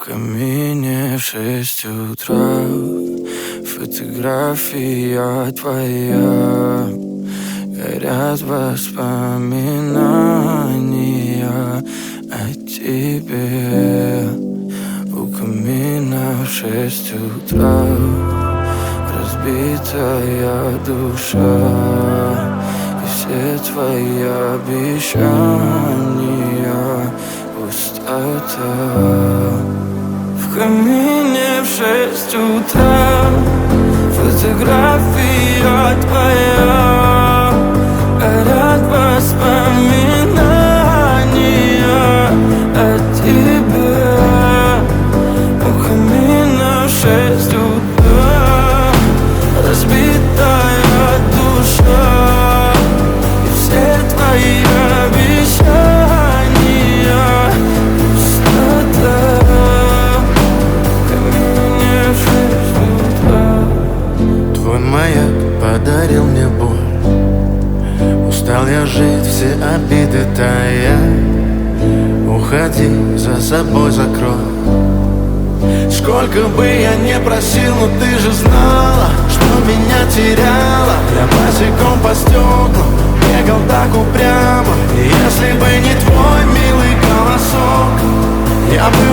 камине в 6 утра фотография твоя. Горят воспоминания о тебе. У камина в 6 утра разбитая душа, и все твои обещания пустота. В камине в 6 утра фотография твоя. Горят воспоминания о тебе. У камина в 6 утра разбитая душа, и все твои обещания пустота. В камине в 6 утра. Твой маяк подарил мне боль. Устал я жить, все обиды тая. Уходи, за собой закрой. Сколько бы я не просил, но ты же знала, что меня теряла. Я босиком по стеклам бегал так упрямо. И если бы не твой милый голосок, я бы